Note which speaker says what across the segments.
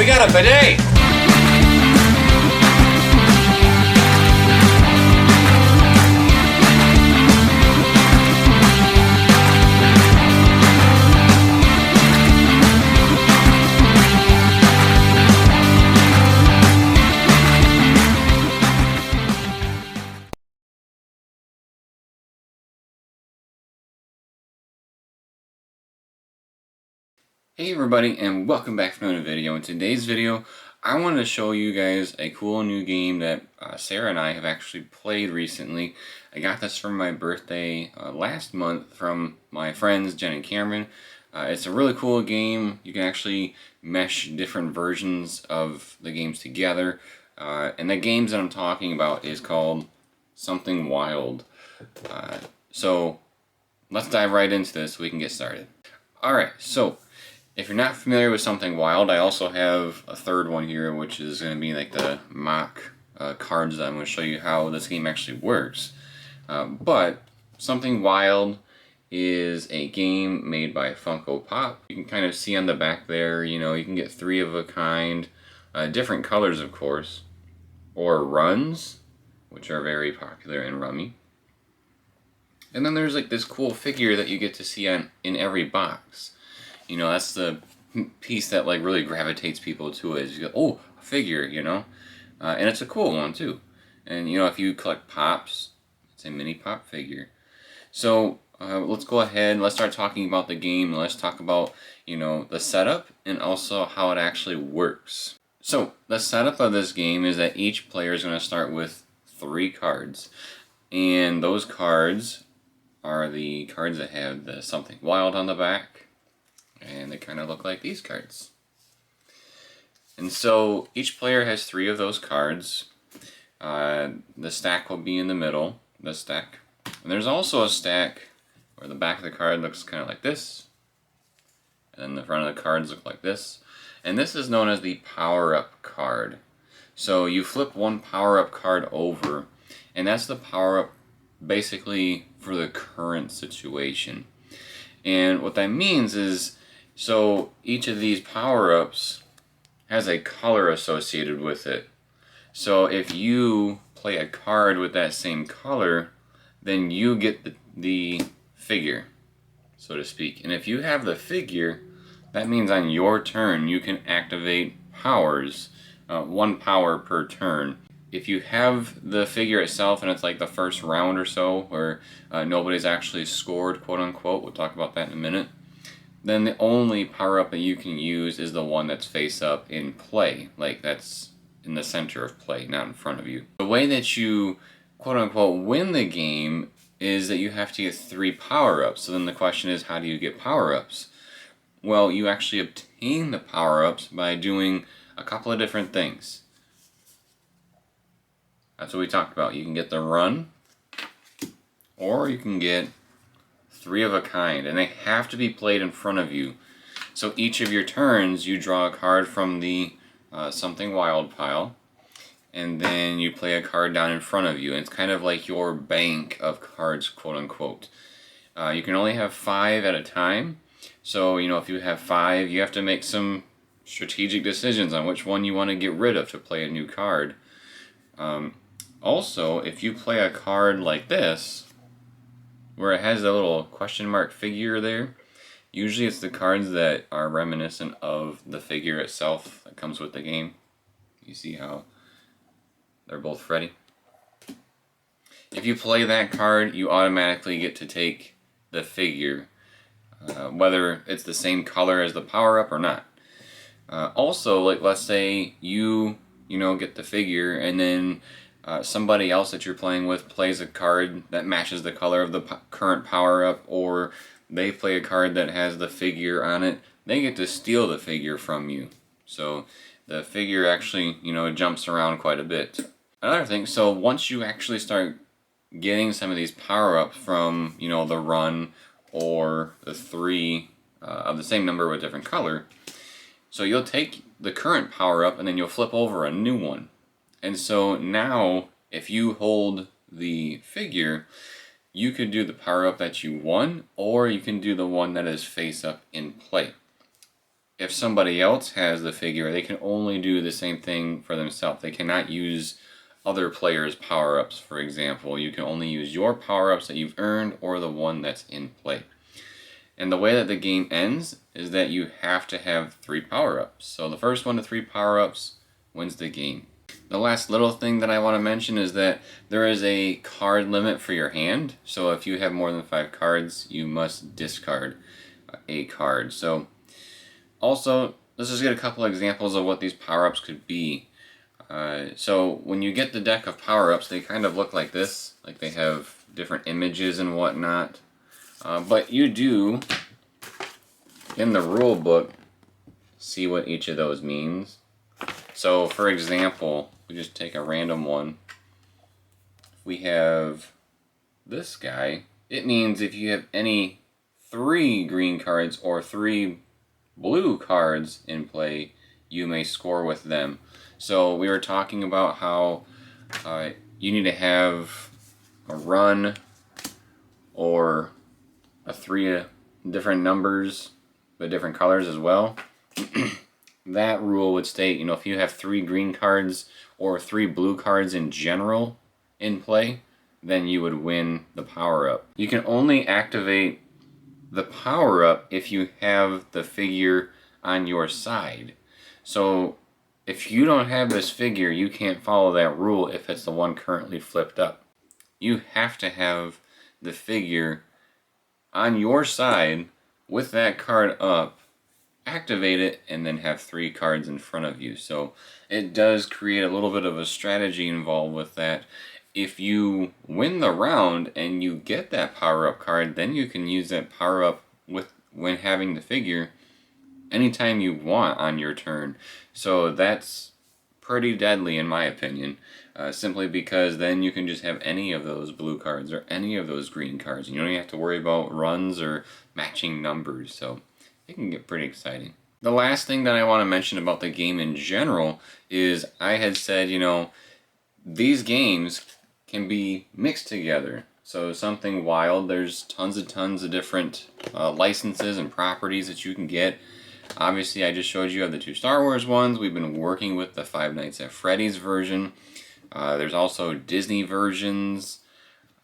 Speaker 1: got a bidet!
Speaker 2: Hey everybody, and welcome back to another video. In today's video, I wanted to show you guys a cool new game that Sarah and I have actually played recently. I got this for my birthday last month from my friends Jen and Cameron. It's a really cool game. You can actually mesh different versions of the games together. And the games that I'm talking about is called Something Wild. So let's dive right into this so we can get started. Alright, so if you're not familiar with Something Wild, I also have a third one here, which is going to be like the mock cards that I'm going to show you how this game actually works. But Something Wild is a game made by Funko Pop. You can kind of see on the back there, you know, you can get 3 of a kind, different colors of course, or runs, which are very popular in Rummy. And then there's like this cool figure that you get to see in every box. You know, that's the piece that like really gravitates people to it. Is you go, oh, a figure, you know? And it's a cool one too. And you know, if you collect pops, it's a mini pop figure. So let's go ahead and let's start talking about the game. Let's talk about, you know, the setup and also how it actually works. So the setup of this game is that each player is going to start with 3 cards. And those cards are the cards that have the Something Wild on the back. And they kind of look like these cards. And so each player has 3 of those cards. The stack will be in the middle, the stack. And there's also a stack where the back of the card looks kind of like this. And then the front of the cards look like this. And this is known as the power-up card. So you flip one power-up card over, and that's the power-up basically for the current situation. And what that means is, so each of these power-ups has a color associated with it. So if you play a card with that same color, then you get the figure, so to speak. And if you have the figure, that means on your turn you can activate powers, 1 power per turn. If you have the figure itself and it's like the first round or so, where nobody's actually scored, quote unquote, we'll talk about that in a minute, then the only power-up that you can use is the one that's face up in play, like that's in the center of play, not in front of you. The way that you, quote-unquote, win the game is that you have to get 3 power-ups. So then the question is, how do you get power-ups? Well, you actually obtain the power-ups by doing a couple of different things. That's what we talked about. You can get the run, or you can get 3 of a kind, and they have to be played in front of you. So each of your turns you draw a card from the Something Wild pile, and then you play a card down in front of you, and it's kind of like your bank of cards, quote unquote. You can only have 5 at a time, so you know, if you have 5, you have to make some strategic decisions on which one you want to get rid of to play a new card. Also, if you play a card like this, where it has a little question mark figure there, usually it's the cards that are reminiscent of the figure itself that comes with the game. You see how they're both Freddy? If you play that card, you automatically get to take the figure, whether it's the same color as the power-up or not. Also, like let's say you get the figure, and then somebody else that you're playing with plays a card that matches the color of the current power-up, or they play a card that has the figure on it, they get to steal the figure from you. So the figure actually, jumps around quite a bit. Another thing, so once you actually start getting some of these power-ups from, the run or the 3 of the same number with different color, so you'll take the current power-up and then you'll flip over a new one. And so now, if you hold the figure, you could do the power-up that you won, or you can do the one that is face-up in play. if somebody else has the figure, they can only do the same thing for themselves. They cannot use other players' power-ups, for example. You can only use your power-ups that you've earned or the one that's in play. And the way that the game ends is that you have to have 3 power-ups. So the first 1 to 3 power-ups wins the game. The last little thing that I want to mention is that there is a card limit for your hand. So if you have more than 5 cards, you must discard a card. So also, let's just get a couple examples of what these power-ups could be. So when you get the deck of power-ups, they kind of look like this. Like they have different images and whatnot. But you do, in the rule book, see what each of those means. So for example, we just take a random one. We have this guy. It means if you have any 3 green cards or 3 blue cards in play, you may score with them. So we were talking about how you need to have a run or a 3 different numbers but different colors as well. That rule would state, if you have 3 green cards or 3 blue cards in general in play, then you would win the power-up. You can only activate the power-up if you have the figure on your side. So if you don't have this figure, you can't follow that rule if it's the one currently flipped up. You have to have the figure on your side with that card up, activate it, and then have 3 cards in front of you. So it does create a little bit of a strategy involved with that. If you win the round and you get that power-up card, then you can use that power-up when having the figure anytime you want on your turn. So that's pretty deadly in my opinion, simply because then you can just have any of those blue cards or any of those green cards. You don't even have to worry about runs or matching numbers, so it can get pretty exciting. The last thing that I want to mention about the game in general is I had said, these games can be mixed together. So something wild, there's tons of different licenses and properties that you can get. Obviously, I just showed you of the 2 Star Wars ones. We've been working with the Five Nights at Freddy's version. There's also Disney versions.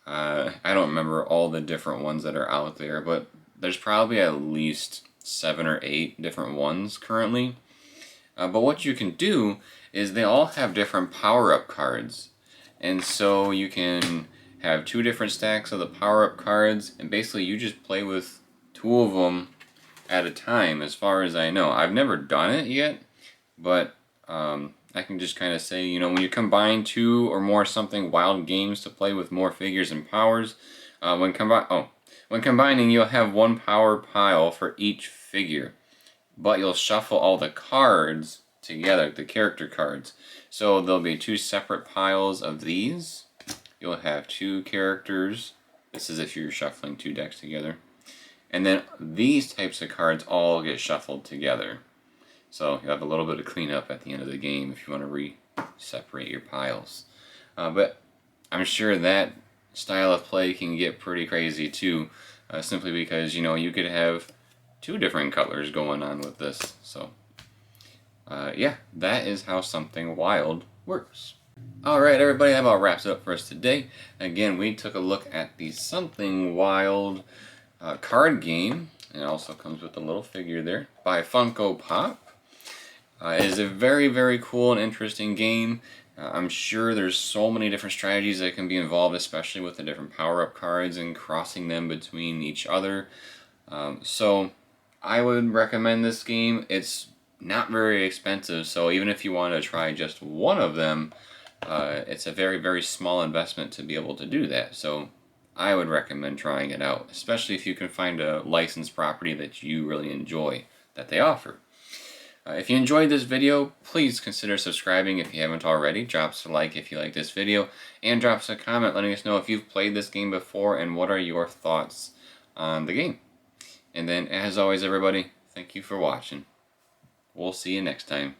Speaker 2: I don't remember all the different ones that are out there, but there's probably at least 7 or 8 different ones currently. But what you can do is they all have different power-up cards. And so you can have 2 different stacks of the power-up cards, and basically you just play with 2 of them at a time, as far as I know. I've never done it yet, but I can just kind of say, when you combine 2 or more something wild games to play with more figures and powers, when combining, you'll have 1 power pile for each figure, but you'll shuffle all the cards together, the character cards. So there'll be 2 separate piles of these. You'll have 2 characters. This is if you're shuffling 2 decks together. And then these types of cards all get shuffled together. So you'll have a little bit of cleanup at the end of the game if you want to re-separate your piles. But I'm sure that style of play can get pretty crazy too, simply because, you could have 2 different colors going on with this. So yeah, that is how Something Wild works. Alright everybody, that about wraps it up for us today. Again, we took a look at the Something Wild card game. It also comes with a little figure there by Funko Pop. It is a very, very cool and interesting game. I'm sure there's so many different strategies that can be involved, especially with the different power-up cards and crossing them between each other. So I would recommend this game. It's not very expensive, so even if you want to try just one of them, it's a very, very small investment to be able to do that. So I would recommend trying it out, especially if you can find a licensed property that you really enjoy that they offer. If you enjoyed this video, please consider subscribing if you haven't already. Drop us a like if you like this video, and drop us a comment letting us know if you've played this game before and what are your thoughts on the game. And then, as always everybody, thank you for watching. We'll see you next time.